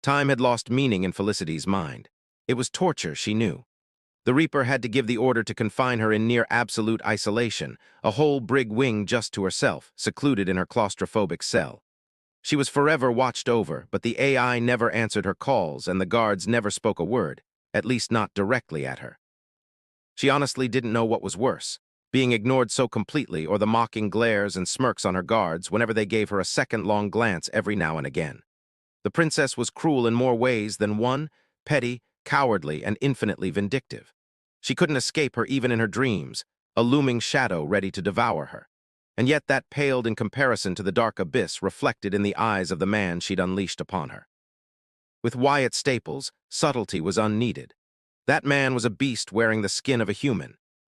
Time had lost meaning in Felicity's mind. It was torture, she knew. The Reaper had to give the order to confine her in near absolute isolation, a whole brig wing just to herself, secluded in her claustrophobic cell. She was forever watched over, but the AI never answered her calls and the guards never spoke a word, at least not directly at her. She honestly didn't know what was worse, being ignored so completely or the mocking glares and smirks on her guards whenever they gave her a second-long glance every now and again. The princess was cruel in more ways than one, petty, cowardly, and infinitely vindictive. She couldn't escape her even in her dreams, a looming shadow ready to devour her. And yet that paled in comparison to the dark abyss reflected in the eyes of the man she'd unleashed upon her. With Wyatt Staples, subtlety was unneeded. That man was a beast wearing the skin of a human.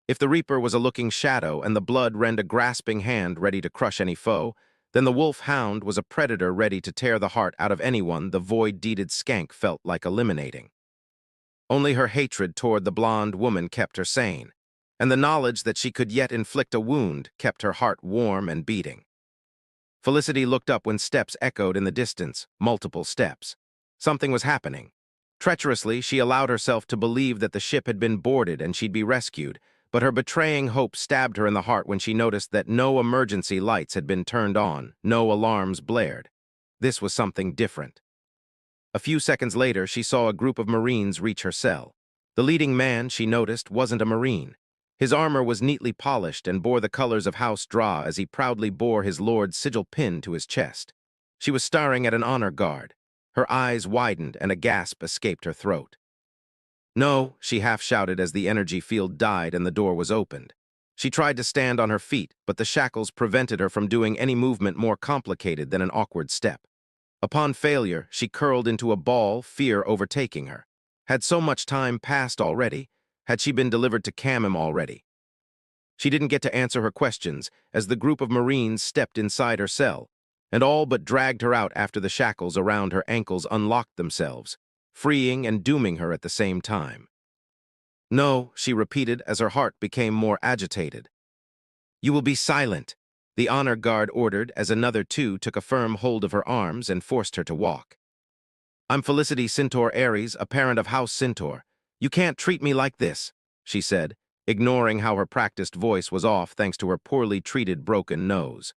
If the Reaper was a looking shadow and the blood rend a grasping hand ready to crush any foe, then the wolf hound was a predator ready to tear the heart out of anyone the void-deeded skank felt like eliminating. Only her hatred toward the blonde woman kept her sane, and the knowledge that she could yet inflict a wound kept her heart warm and beating. Felicity looked up when steps echoed in the distance, multiple steps. Something was happening. Treacherously, she allowed herself to believe that the ship had been boarded and she'd be rescued, but her betraying hope stabbed her in the heart when she noticed that no emergency lights had been turned on, no alarms blared. This was something different. A few seconds later, she saw a group of Marines reach her cell. The leading man, she noticed, wasn't a Marine. His armor was neatly polished and bore the colors of House Dra as he proudly bore his lord's sigil pin to his chest. She was staring at an honor guard. Her eyes widened and a gasp escaped her throat. "No," she half-shouted as the energy field died and the door was opened. She tried to stand on her feet, but the shackles prevented her from doing any movement more complicated than an awkward step. Upon failure, she curled into a ball, fear overtaking her. Had so much time passed already? Had she been delivered to Camem already? She didn't get to answer her questions as the group of Marines stepped inside her cell, and all but dragged her out after the shackles around her ankles unlocked themselves, freeing and dooming her at the same time. "No," she repeated as her heart became more agitated. "You will be silent," the honor guard ordered as another two took a firm hold of her arms and forced her to walk. "I'm Felicity Cintor Aries, a parent of House Cintor. You can't treat me like this," she said, ignoring how her practiced voice was off thanks to her poorly treated broken nose.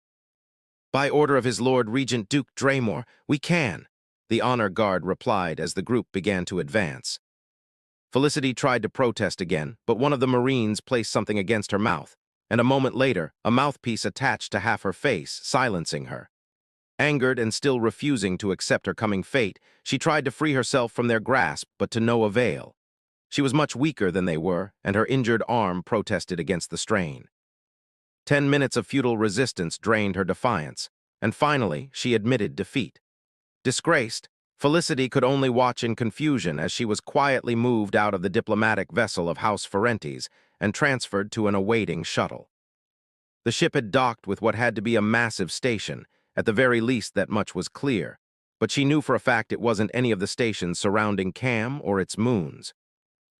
"By order of his Lord Regent Duke Draymore, we can," the honor guard replied as the group began to advance. Felicity tried to protest again, but one of the Marines placed something against her mouth, and a moment later, a mouthpiece attached to half her face, silencing her. Angered and still refusing to accept her coming fate, she tried to free herself from their grasp, but to no avail. She was much weaker than they were, and her injured arm protested against the strain. 10 minutes of futile resistance drained her defiance, and finally, she admitted defeat. Disgraced, Felicity could only watch in confusion as she was quietly moved out of the diplomatic vessel of House Ferentes and transferred to an awaiting shuttle. The ship had docked with what had to be a massive station, at the very least that much was clear, but she knew for a fact it wasn't any of the stations surrounding Cam or its moons.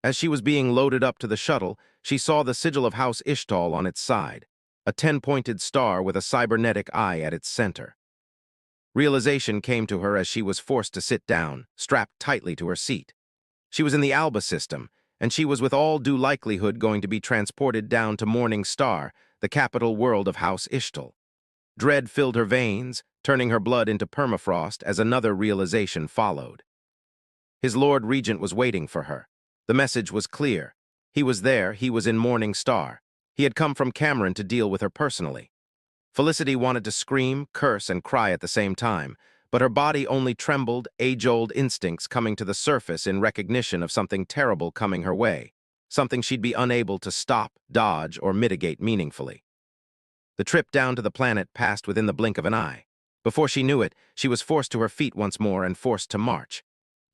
As she was being loaded up to the shuttle, she saw the sigil of House Ishtal on its side, a 10-pointed star with a cybernetic eye at its center. Realization came to her as she was forced to sit down, strapped tightly to her seat. She was in the Alba system, and she was with all due likelihood going to be transported down to Morning Star, the capital world of House Ishtal. Dread filled her veins, turning her blood into permafrost as another realization followed. His Lord Regent was waiting for her. The message was clear. He was there, he was in Morning Star. He had come from Cameron to deal with her personally. Felicity wanted to scream, curse, and cry at the same time, but her body only trembled, age-old instincts coming to the surface in recognition of something terrible coming her way, something she'd be unable to stop, dodge, or mitigate meaningfully. The trip down to the planet passed within the blink of an eye. Before she knew it, she was forced to her feet once more and forced to march.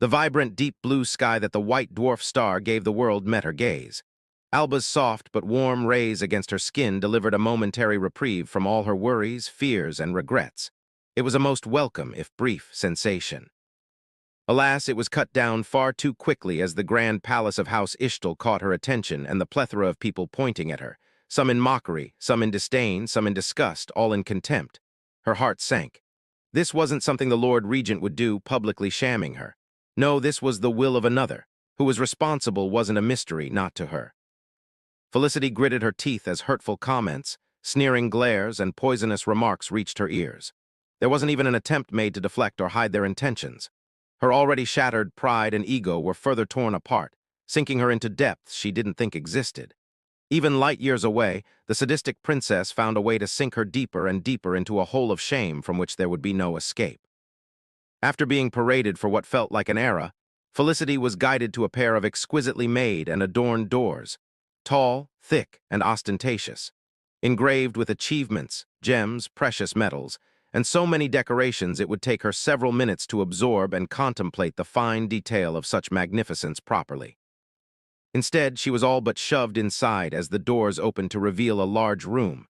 The vibrant, deep blue sky that the white dwarf star gave the world met her gaze. Alba's soft but warm rays against her skin delivered a momentary reprieve from all her worries, fears, and regrets. It was a most welcome, if brief, sensation. Alas, it was cut down far too quickly as the grand palace of House Ishtal caught her attention and the plethora of people pointing at her, some in mockery, some in disdain, some in disgust, all in contempt. Her heart sank. This wasn't something the Lord Regent would do, publicly shamming her. No, this was the will of another. Who was responsible wasn't a mystery, not to her. Felicity gritted her teeth as hurtful comments, sneering glares, and poisonous remarks reached her ears. There wasn't even an attempt made to deflect or hide their intentions. Her already shattered pride and ego were further torn apart, sinking her into depths she didn't think existed. Even light years away, the sadistic princess found a way to sink her deeper and deeper into a hole of shame from which there would be no escape. After being paraded for what felt like an era, Felicity was guided to a pair of exquisitely made and adorned doors, tall, thick, and ostentatious, engraved with achievements, gems, precious metals, and so many decorations it would take her several minutes to absorb and contemplate the fine detail of such magnificence properly. Instead, she was all but shoved inside as the doors opened to reveal a large room.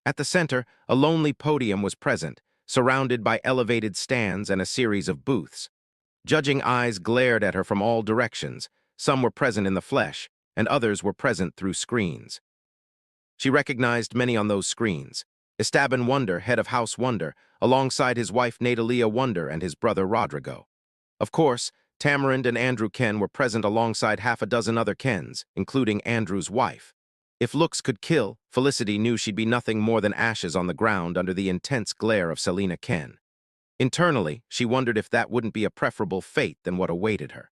At the center, a lonely podium was present, surrounded by elevated stands and a series of booths. Judging eyes glared at her from all directions. Some were present in the flesh, and others were present through screens. She recognized many on those screens. Esteban Wonder, head of House Wonder, alongside his wife Natalia Wonder and his brother Rodrigo. Of course, Tamarind and Andrew Ken were present alongside half a dozen other Kens, including Andrew's wife. If looks could kill, Felicity knew she'd be nothing more than ashes on the ground under the intense glare of Selena Ken. Internally, she wondered if that wouldn't be a preferable fate than what awaited her.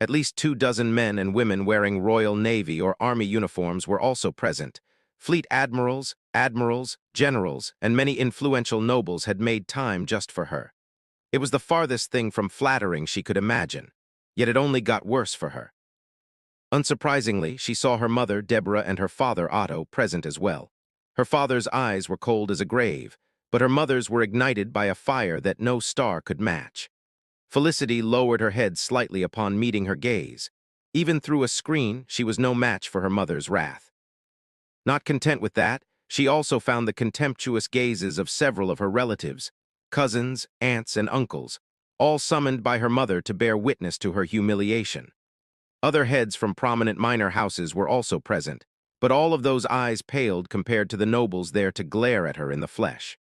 At least 24 men and women wearing Royal Navy or Army uniforms were also present. Fleet admirals, generals, and many influential nobles had made time just for her. It was the farthest thing from flattering she could imagine, yet it only got worse for her. Unsurprisingly, she saw her mother, Deborah, and her father, Otto, present as well. Her father's eyes were cold as a grave, but her mother's were ignited by a fire that no star could match. Felicity lowered her head slightly upon meeting her gaze. Even through a screen, she was no match for her mother's wrath. Not content with that, she also found the contemptuous gazes of several of her relatives, cousins, aunts, and uncles, all summoned by her mother to bear witness to her humiliation. Other heads from prominent minor houses were also present, but all of those eyes paled compared to the nobles there to glare at her in the flesh.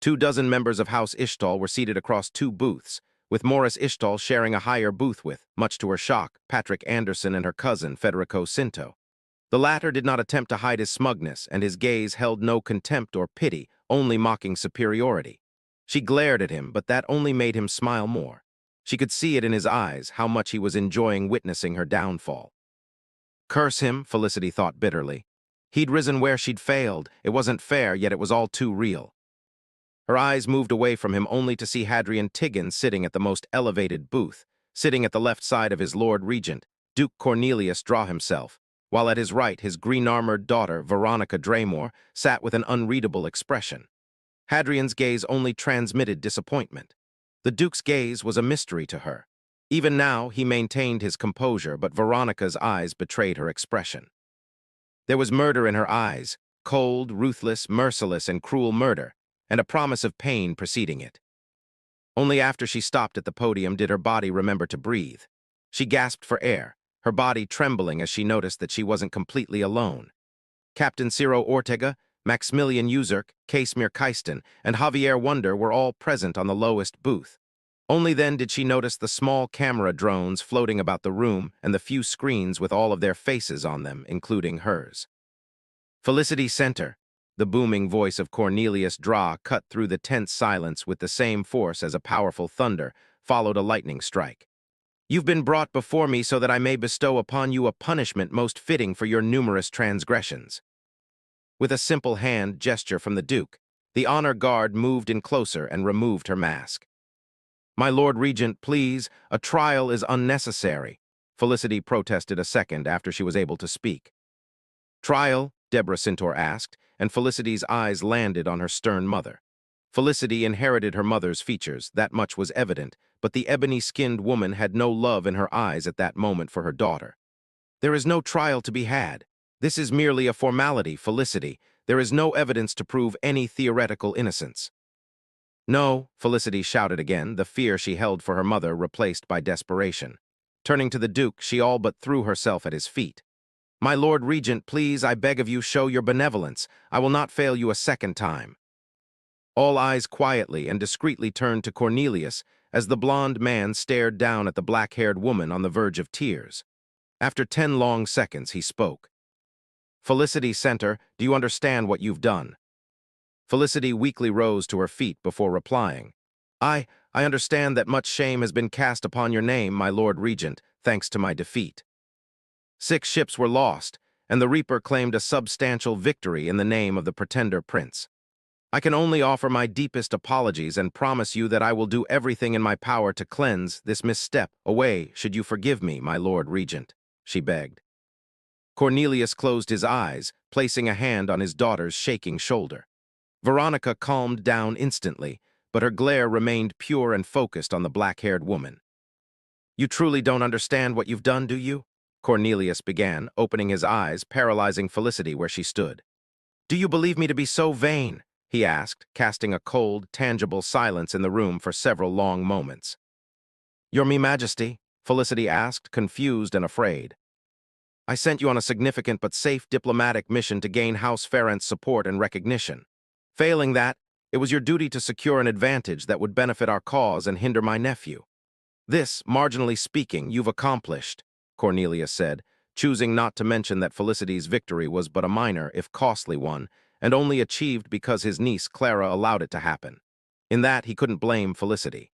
24 members of House Ishtal were seated across two booths, with Morris Ishtal sharing a higher booth with, much to her shock, Patrick Anderson and her cousin, Federico Cintor. The latter did not attempt to hide his smugness, and his gaze held no contempt or pity, only mocking superiority. She glared at him, but that only made him smile more. She could see it in his eyes, how much he was enjoying witnessing her downfall. Curse him, Felicity thought bitterly. He'd risen where she'd failed. It wasn't fair, yet it was all too real. Her eyes moved away from him only to see Hadrian Tiggin sitting at the most elevated booth, sitting at the left side of his Lord Regent, Duke Cornelius Draw himself, while at his right his green-armored daughter, Veronica Draymore, sat with an unreadable expression. Hadrian's gaze only transmitted disappointment. The Duke's gaze was a mystery to her. Even now, he maintained his composure, but Veronica's eyes betrayed her expression. There was murder in her eyes, cold, ruthless, merciless, and cruel murder, and a promise of pain preceding it. Only after she stopped at the podium did her body remember to breathe. She gasped for air, her body trembling as she noticed that she wasn't completely alone. Captain Ciro Ortega, Maximilian Uzurk, Casimir Keiston, and Javier Wonder were all present on the lowest booth. Only then did she notice the small camera drones floating about the room and the few screens with all of their faces on them, including hers. Felicity Cintor, the booming voice of Cornelius Draw cut through the tense silence with the same force as a powerful thunder, followed a lightning strike. You've been brought before me so that I may bestow upon you a punishment most fitting for your numerous transgressions. With a simple hand gesture from the Duke, the honor guard moved in closer and removed her mask. My Lord Regent, please, a trial is unnecessary, Felicity protested a second after she was able to speak. Trial? Deborah Cintor asked, and Felicity's eyes landed on her stern mother. Felicity inherited her mother's features, that much was evident, but the ebony-skinned woman had no love in her eyes at that moment for her daughter. There is no trial to be had. This is merely a formality, Felicity. There is no evidence to prove any theoretical innocence. No, Felicity shouted again, the fear she held for her mother replaced by desperation. Turning to the Duke, she all but threw herself at his feet. My Lord Regent, please, I beg of you, show your benevolence. I will not fail you a second time. All eyes quietly and discreetly turned to Cornelius as the blond man stared down at the black-haired woman on the verge of tears. After 10 long seconds, he spoke. "Felicity Cintor, do you understand what you've done?" Felicity weakly rose to her feet before replying. I understand that much shame has been cast upon your name, my Lord Regent, thanks to my defeat. 6 ships were lost, and the Reaper claimed a substantial victory in the name of the Pretender Prince. I can only offer my deepest apologies and promise you that I will do everything in my power to cleanse this misstep away should you forgive me, my Lord Regent, she begged. Cornelius closed his eyes, placing a hand on his daughter's shaking shoulder. Veronica calmed down instantly, but her glare remained pure and focused on the black-haired woman. "You truly don't understand what you've done, do you?" Cornelius began, opening his eyes, paralyzing Felicity where she stood. "Do you believe me to be so vain?" he asked, casting a cold, tangible silence in the room for several long moments. "Your Majesty?" Felicity asked, confused and afraid. "I sent you on a significant but safe diplomatic mission to gain House Ferrant's support and recognition. Failing that, it was your duty to secure an advantage that would benefit our cause and hinder my nephew. This, marginally speaking, you've accomplished," Cornelius said, choosing not to mention that Felicity's victory was but a minor, if costly one, and only achieved because his niece Clara allowed it to happen. In that, he couldn't blame Felicity.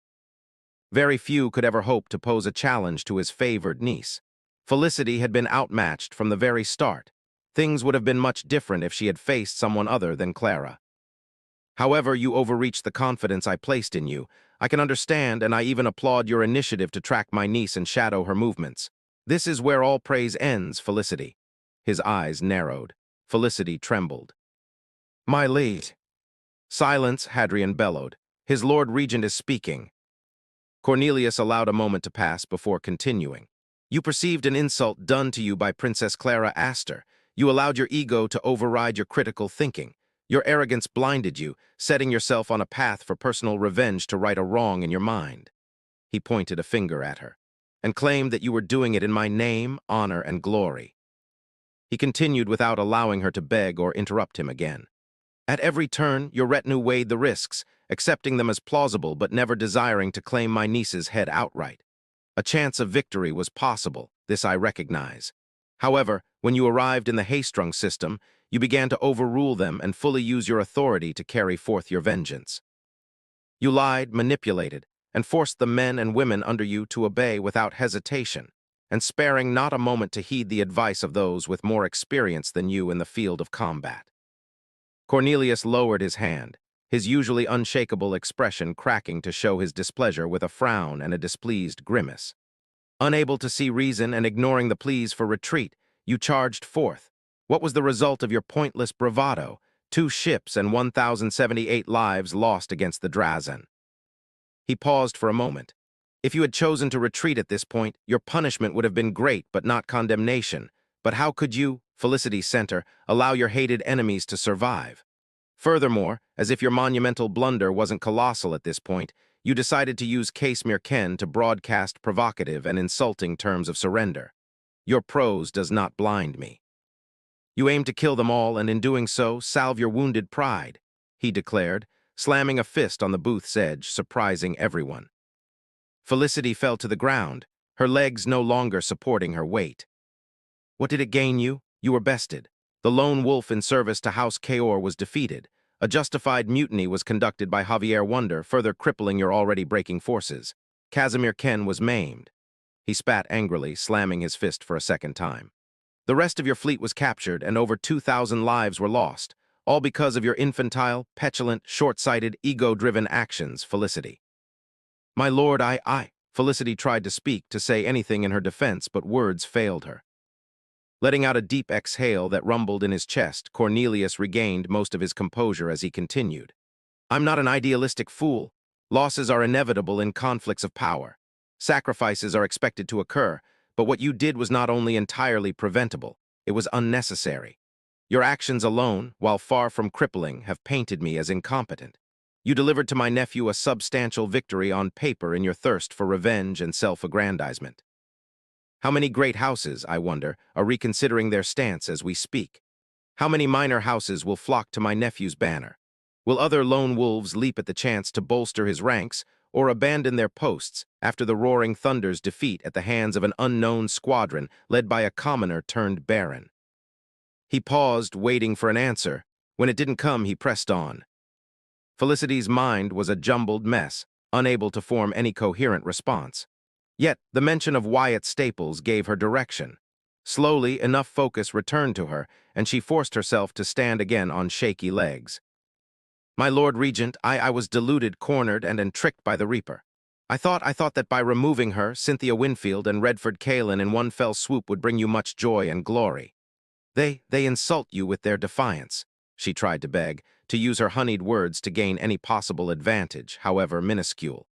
Very few could ever hope to pose a challenge to his favored niece. Felicity had been outmatched from the very start. Things would have been much different if she had faced someone other than Clara. "However, you overreached the confidence I placed in you. I can understand, and I even applaud your initiative to track my niece and shadow her movements. This is where all praise ends, Felicity." His eyes narrowed. Felicity trembled. "My liege." "Silence," Hadrian bellowed. "His Lord Regent is speaking." Cornelius allowed a moment to pass before continuing. "You perceived an insult done to you by Princess Clara Astor. You allowed your ego to override your critical thinking. Your arrogance blinded you, setting yourself on a path for personal revenge to right a wrong in your mind." He pointed a finger at her, "and claimed that you were doing it in my name, honor, and glory." He continued without allowing her to beg or interrupt him again. "At every turn, your retinue weighed the risks, accepting them as plausible but never desiring to claim my niece's head outright. A chance of victory was possible, this I recognize. However, when you arrived in the Haystrung system, you began to overrule them and fully use your authority to carry forth your vengeance. You lied, manipulated, and forced the men and women under you to obey without hesitation, and sparing not a moment to heed the advice of those with more experience than you in the field of combat." Cornelius lowered his hand, his usually unshakable expression cracking to show his displeasure with a frown and a displeased grimace. "Unable to see reason and ignoring the pleas for retreat, you charged forth. What was the result of your pointless bravado? 2 ships and 1,078 lives lost against the Drazen." He paused for a moment. "If you had chosen to retreat at this point, your punishment would have been great but not condemnation. But how could you, Felicity Cintor, allow your hated enemies to survive? Furthermore, as if your monumental blunder wasn't colossal at this point, you decided to use Casimir Ken to broadcast provocative and insulting terms of surrender. Your prose does not blind me. You aim to kill them all and in doing so, salve your wounded pride," he declared, slamming a fist on the booth's edge, surprising everyone. Felicity fell to the ground, her legs no longer supporting her weight. "What did it gain you? You were bested. The lone wolf in service to House Kaor was defeated. A justified mutiny was conducted by Javier Wonder, further crippling your already breaking forces. Casimir Ken was maimed." He spat angrily, slamming his fist for a second time. "The rest of your fleet was captured, and over 2,000 lives were lost, all because of your infantile, petulant, short-sighted, ego-driven actions, Felicity." "My lord, Felicity tried to speak, to say anything in her defense, but words failed her. Letting out a deep exhale that rumbled in his chest, Cornelius regained most of his composure as he continued. "I'm not an idealistic fool. Losses are inevitable in conflicts of power. Sacrifices are expected to occur, but what you did was not only entirely preventable, it was unnecessary. Your actions alone, while far from crippling, have painted me as incompetent. You delivered to my nephew a substantial victory on paper in your thirst for revenge and self-aggrandizement. How many great houses, I wonder, are reconsidering their stance as we speak? How many minor houses will flock to my nephew's banner? Will other lone wolves leap at the chance to bolster his ranks, or abandon their posts after the roaring thunder's defeat at the hands of an unknown squadron led by a commoner turned baron. He paused, waiting for an answer. When it didn't come, he pressed on. Felicity's mind was a jumbled mess, unable to form any coherent response. Yet, the mention of Wyatt Staples gave her direction. Slowly, enough focus returned to her, and she forced herself to stand again on shaky legs. My Lord Regent, I was deluded, cornered, and tricked by the Reaper. I thought that by removing her, Cynthia Winfield and Redford Kalin in one fell swoop would bring you much joy and glory. They insult you with their defiance, she tried to beg, to use her honeyed words to gain any possible advantage, however minuscule.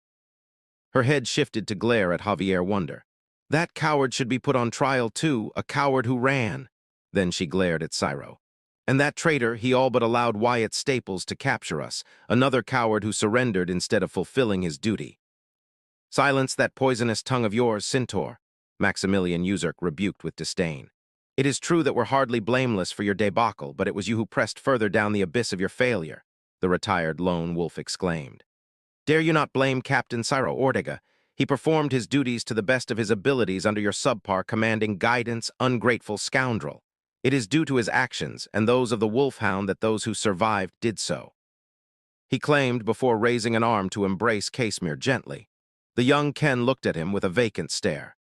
Her head shifted to glare at Javier Wonder. That coward should be put on trial too, a coward who ran. Then she glared at Cyro. And that traitor, he all but allowed Wyatt Staples to capture us, another coward who surrendered instead of fulfilling his duty. Silence that poisonous tongue of yours, Cintor, Maximilian Uzurk rebuked with disdain. It is true that we're hardly blameless for your debacle, but it was you who pressed further down the abyss of your failure, the retired lone wolf exclaimed. Dare you not blame Captain Cyro Ortega? He performed his duties to the best of his abilities under your subpar commanding guidance, ungrateful scoundrel. It is due to his actions and those of the wolfhound that those who survived did so. He claimed before raising an arm to embrace Casimir gently. The young Ken looked at him with a vacant stare.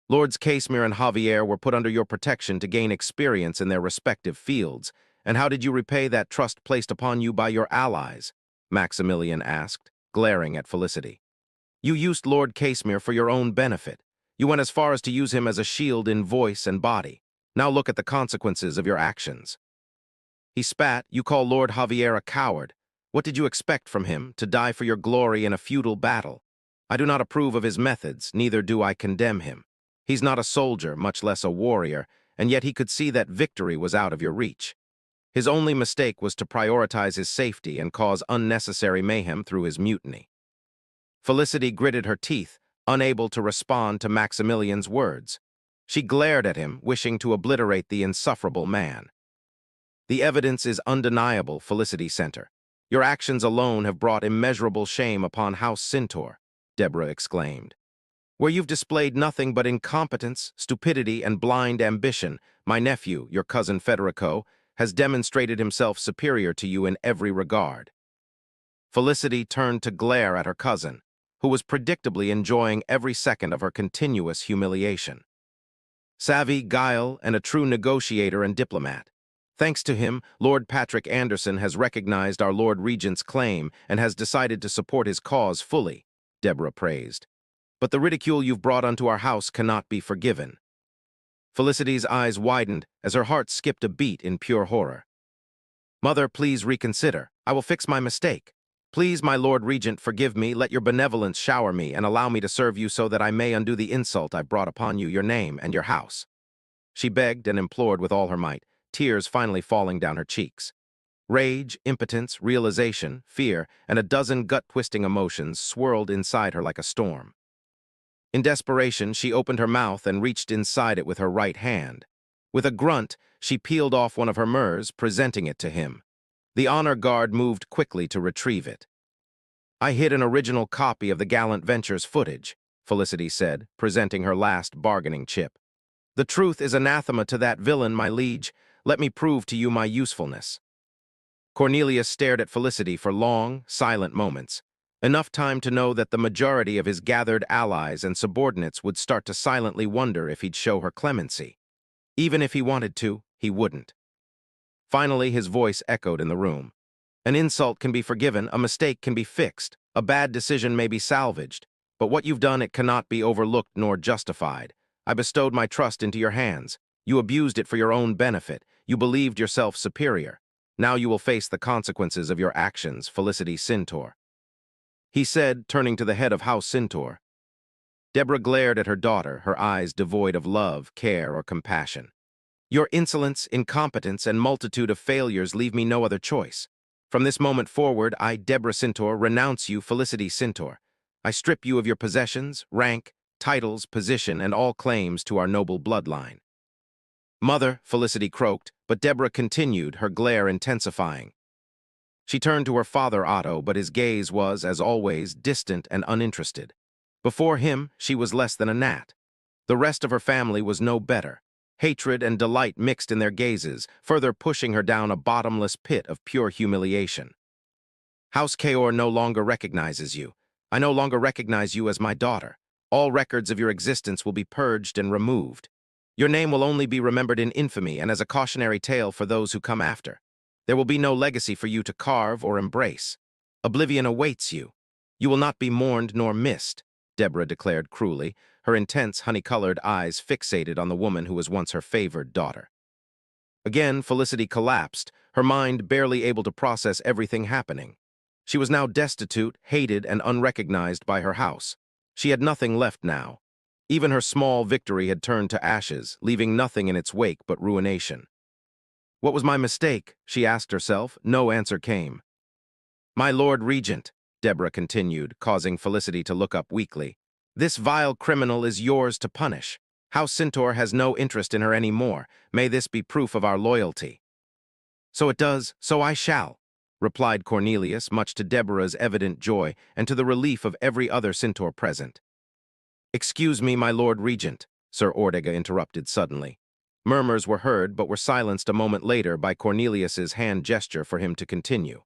Lords Casimir and Javier were put under your protection to gain experience in their respective fields, and how did you repay that trust placed upon you by your allies? Maximilian asked, glaring at Felicity. You used Lord Casimir for your own benefit. You went as far as to use him as a shield in voice and body. Now look at the consequences of your actions. He spat. You call Lord Javier a coward. What did you expect from him, to die for your glory in a feudal battle? I do not approve of his methods, neither do I condemn him. He's not a soldier, much less a warrior, and yet he could see that victory was out of your reach. His only mistake was to prioritize his safety and cause unnecessary mayhem through his mutiny. Felicity gritted her teeth, unable to respond to Maximilian's words. She glared at him, wishing to obliterate the insufferable man. The evidence is undeniable, Felicity Cintor. Your actions alone have brought immeasurable shame upon House Cintor, Deborah exclaimed. Where you've displayed nothing but incompetence, stupidity, and blind ambition, my nephew, your cousin Federico, has demonstrated himself superior to you in every regard. Felicity turned to glare at her cousin, who was predictably enjoying every second of her continuous humiliation. Savvy, guile, and a true negotiator and diplomat. Thanks to him, Lord Patrick Anderson has recognized our Lord Regent's claim and has decided to support his cause fully, Deborah praised. But the ridicule you've brought onto our house cannot be forgiven. Felicity's eyes widened as her heart skipped a beat in pure horror. Mother, please reconsider. I will fix my mistake. Please, my Lord Regent, forgive me, let your benevolence shower me, and allow me to serve you so that I may undo the insult I've brought upon you, your name, and your house. She begged and implored with all her might, tears finally falling down her cheeks. Rage, impotence, realization, fear, and a dozen gut-twisting emotions swirled inside her like a storm. In desperation, she opened her mouth and reached inside it with her right hand. With a grunt, she peeled off one of her murs, presenting it to him. The honor guard moved quickly to retrieve it. I hid an original copy of the Gallant Ventures footage, Felicity said, presenting her last bargaining chip. The truth is anathema to that villain, my liege. Let me prove to you my usefulness. Cornelius stared at Felicity for long, silent moments, enough time to know that the majority of his gathered allies and subordinates would start to silently wonder if he'd show her clemency. Even if he wanted to, he wouldn't. Finally, his voice echoed in the room. An insult can be forgiven, a mistake can be fixed, a bad decision may be salvaged, but what you've done, it cannot be overlooked nor justified. I bestowed my trust into your hands. You abused it for your own benefit. You believed yourself superior. Now you will face the consequences of your actions, Felicity Cintor. He said, turning to the head of House Cintor. Deborah glared at her daughter, her eyes devoid of love, care, or compassion. Your insolence, incompetence, and multitude of failures leave me no other choice. From this moment forward, I, Deborah Cintor, renounce you, Felicity Cintor. I strip you of your possessions, rank, titles, position, and all claims to our noble bloodline. Mother, Felicity croaked, but Deborah continued, her glare intensifying. She turned to her father, Otto, but his gaze was, as always, distant and uninterested. Before him, she was less than a gnat. The rest of her family was no better. Hatred and delight mixed in their gazes, further pushing her down a bottomless pit of pure humiliation. House Kaor no longer recognizes you. I no longer recognize you as my daughter. All records of your existence will be purged and removed. Your name will only be remembered in infamy and as a cautionary tale for those who come after. There will be no legacy for you to carve or embrace. Oblivion awaits you. You will not be mourned nor missed, Deborah declared cruelly, her intense, honey-colored eyes fixated on the woman who was once her favored daughter. Again, Felicity collapsed, her mind barely able to process everything happening. She was now destitute, hated, and unrecognized by her house. She had nothing left now. Even her small victory had turned to ashes, leaving nothing in its wake but ruination. What was my mistake? She asked herself. No answer came. My Lord Regent, Deborah continued, causing Felicity to look up weakly. This vile criminal is yours to punish. House Cintor has no interest in her any more. May this be proof of our loyalty. So it does, so I shall, replied Cornelius, much to Deborah's evident joy and to the relief of every other Cintor present. Excuse me, my Lord Regent, Sir Ordega interrupted suddenly. Murmurs were heard, but were silenced a moment later by Cornelius's hand gesture for him to continue.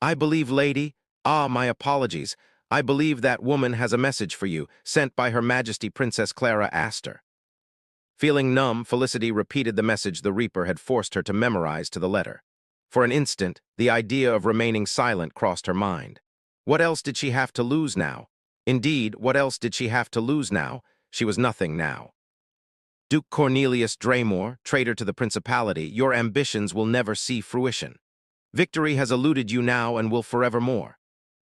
I believe, lady, my apologies, I believe that woman has a message for you, sent by Her Majesty Princess Clara Astor. Feeling numb, Felicity repeated the message the Reaper had forced her to memorize to the letter. For an instant, the idea of remaining silent crossed her mind. What else did she have to lose now? Indeed, what else did she have to lose now? She was nothing now. Duke Cornelius Draymore, traitor to the Principality, your ambitions will never see fruition. Victory has eluded you now and will forevermore.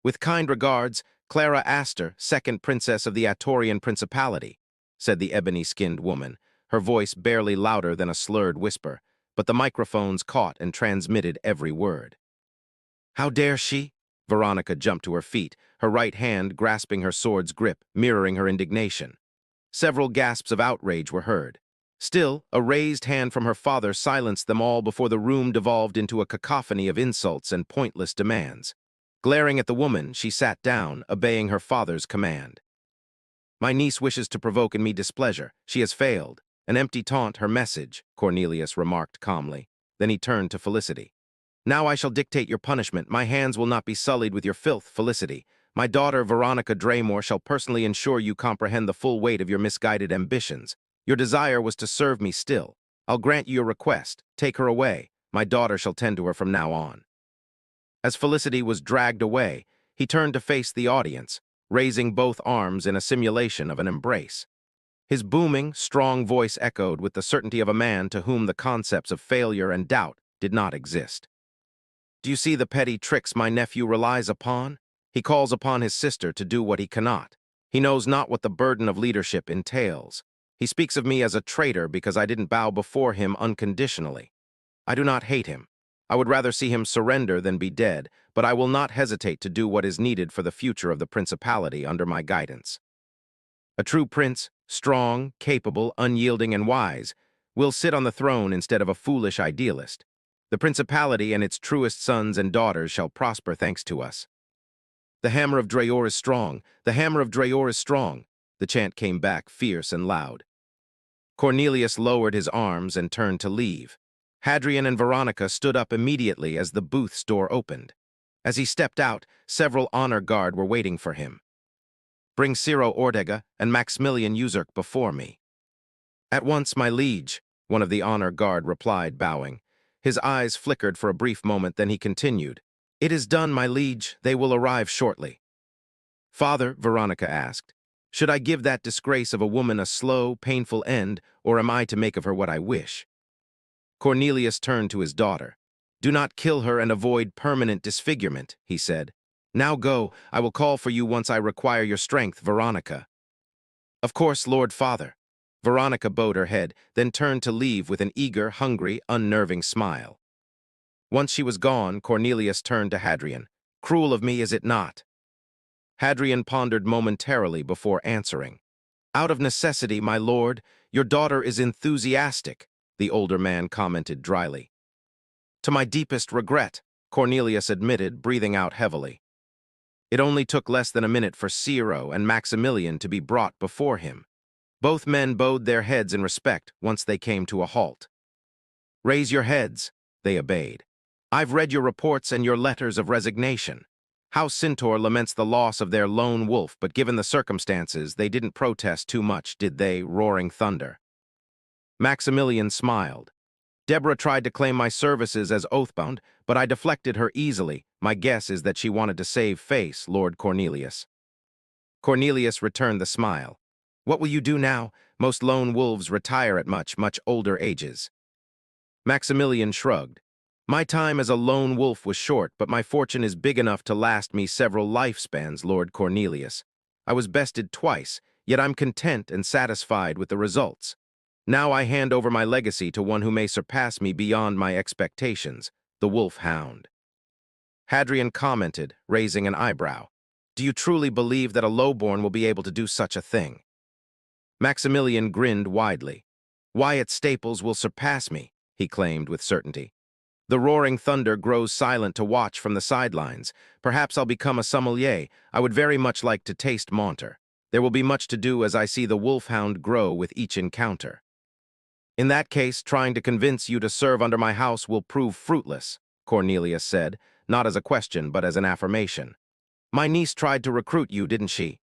With kind regards, Clara Astor, second princess of the Atorian Principality, said the ebony-skinned woman, her voice barely louder than a slurred whisper, but the microphones caught and transmitted every word. How dare she? Veronica jumped to her feet, her right hand grasping her sword's grip, mirroring her indignation. Several gasps of outrage were heard. Still, a raised hand from her father silenced them all before the room devolved into a cacophony of insults and pointless demands. Glaring at the woman, she sat down, obeying her father's command. My niece wishes to provoke in me displeasure. She has failed. An empty taunt, her message, Cornelius remarked calmly. Then he turned to Felicity. Now I shall dictate your punishment. My hands will not be sullied with your filth, Felicity. My daughter, Veronica Draymore, shall personally ensure you comprehend the full weight of your misguided ambitions. Your desire was to serve me still. I'll grant you your request. Take her away. My daughter shall tend to her from now on. As Felicity was dragged away, he turned to face the audience, raising both arms in a simulation of an embrace. His booming, strong voice echoed with the certainty of a man to whom the concepts of failure and doubt did not exist. Do you see the petty tricks my nephew relies upon? He calls upon his sister to do what he cannot. He knows not what the burden of leadership entails. He speaks of me as a traitor because I didn't bow before him unconditionally. I do not hate him. I would rather see him surrender than be dead, but I will not hesitate to do what is needed for the future of the Principality under my guidance. A true prince, strong, capable, unyielding, and wise, will sit on the throne instead of a foolish idealist. The Principality and its truest sons and daughters shall prosper thanks to us. The hammer of Detour is strong. The hammer of Detour is strong. The chant came back fierce and loud. Cornelius lowered his arms and turned to leave. Hadrian and Veronica stood up immediately as the booth's door opened. As he stepped out, several honor guard were waiting for him. Bring Ciro Ordega and Maximilian Uzurk before me. At once, my liege, one of the honor guard replied, bowing. His eyes flickered for a brief moment, then he continued. It is done, my liege. They will arrive shortly. Father, Veronica asked, should I give that disgrace of a woman a slow, painful end, or am I to make of her what I wish? Cornelius turned to his daughter. Do not kill her and avoid permanent disfigurement, he said. Now go, I will call for you once I require your strength, Veronica. Of course, Lord Father. Veronica bowed her head, then turned to leave with an eager, hungry, unnerving smile. Once she was gone, Cornelius turned to Hadrian. Cruel of me, is it not? Hadrian pondered momentarily before answering. Out of necessity, my lord, your daughter is enthusiastic, the older man commented dryly. To my deepest regret, Cornelius admitted, breathing out heavily. It only took less than a minute for Ciro and Maximilian to be brought before him. Both men bowed their heads in respect once they came to a halt. "Raise your heads," they obeyed. "I've read your reports and your letters of resignation. House Cintor laments the loss of their lone wolf, but given the circumstances, they didn't protest too much, did they, Roaring Thunder?" Maximilian smiled. "Deborah tried to claim my services as oathbound, but I deflected her easily. My guess is that she wanted to save face, Lord Cornelius." Cornelius returned the smile. "What will you do now? Most lone wolves retire at much older ages." Maximilian shrugged. "My time as a lone wolf was short, but my fortune is big enough to last me several lifespans, Lord Cornelius. I was bested twice, yet I'm content and satisfied with the results. Now I hand over my legacy to one who may surpass me beyond my expectations, the Wolf Hound." Hadrian commented, raising an eyebrow. "Do you truly believe that a lowborn will be able to do such a thing?" Maximilian grinned widely. "Wyatt Staples will surpass me," he claimed with certainty. "The Roaring Thunder grows silent to watch from the sidelines. Perhaps I'll become a sommelier. I would very much like to taste Monter. There will be much to do as I see the Wolfhound grow with each encounter." "In that case, trying to convince you to serve under my house will prove fruitless," Cornelius said, not as a question but as an affirmation. "My niece tried to recruit you, didn't she?"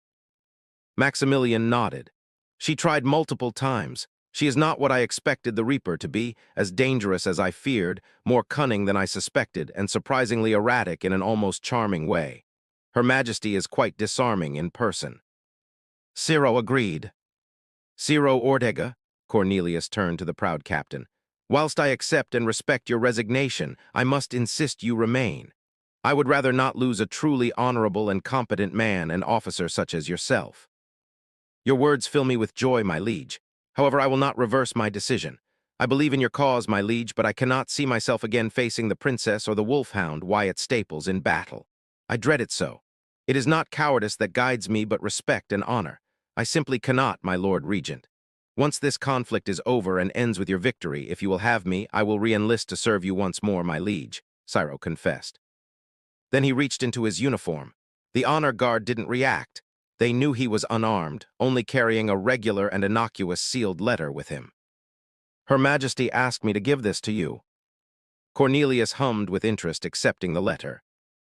Maximilian nodded. "She tried multiple times. She is not what I expected the Reaper to be, as dangerous as I feared, more cunning than I suspected, and surprisingly erratic in an almost charming way. Her Majesty is quite disarming in person." Ciro agreed. "Ciro Ordega," Cornelius turned to the proud captain, "whilst I accept and respect your resignation, I must insist you remain. I would rather not lose a truly honorable and competent man and officer such as yourself." "Your words fill me with joy, my liege. However, I will not reverse my decision. I believe in your cause, my liege, but I cannot see myself again facing the princess or the wolfhound, Wyatt Staples, in battle. I dread it so. It is not cowardice that guides me, but respect and honor. I simply cannot, my Lord Regent. Once this conflict is over and ends with your victory, if you will have me, I will re-enlist to serve you once more, my liege," Ciro confessed. Then he reached into his uniform. The honor guard didn't react. They knew he was unarmed, only carrying a regular and innocuous sealed letter with him. "Her Majesty asked me to give this to you." Cornelius hummed with interest, accepting the letter.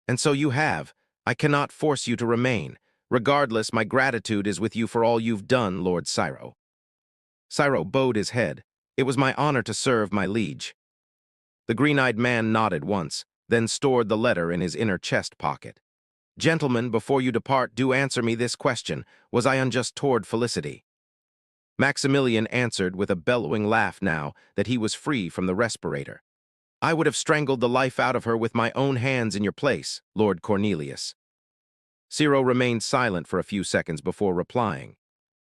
"And so you have. I cannot force you to remain. Regardless, my gratitude is with you for all you've done, Lord Ciro." Ciro bowed his head. "It was my honor to serve, my liege." The green-eyed man nodded once, then stored the letter in his inner chest pocket. "Gentlemen, before you depart, do answer me this question. Was I unjust toward Felicity?" Maximilian answered with a bellowing laugh now that he was free from the respirator. "I would have strangled the life out of her with my own hands in your place, Lord Cornelius." Ciro remained silent for a few seconds before replying.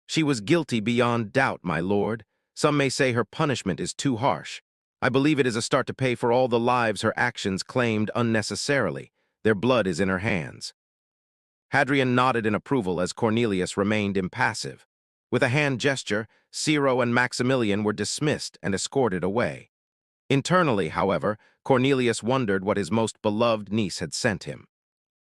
"She was guilty beyond doubt, my lord. Some may say her punishment is too harsh. I believe it is a start to pay for all the lives her actions claimed unnecessarily. Their blood is in her hands." Hadrian nodded in approval as Cornelius remained impassive. With a hand gesture, Ciro and Maximilian were dismissed and escorted away. Internally, however, Cornelius wondered what his most beloved niece had sent him.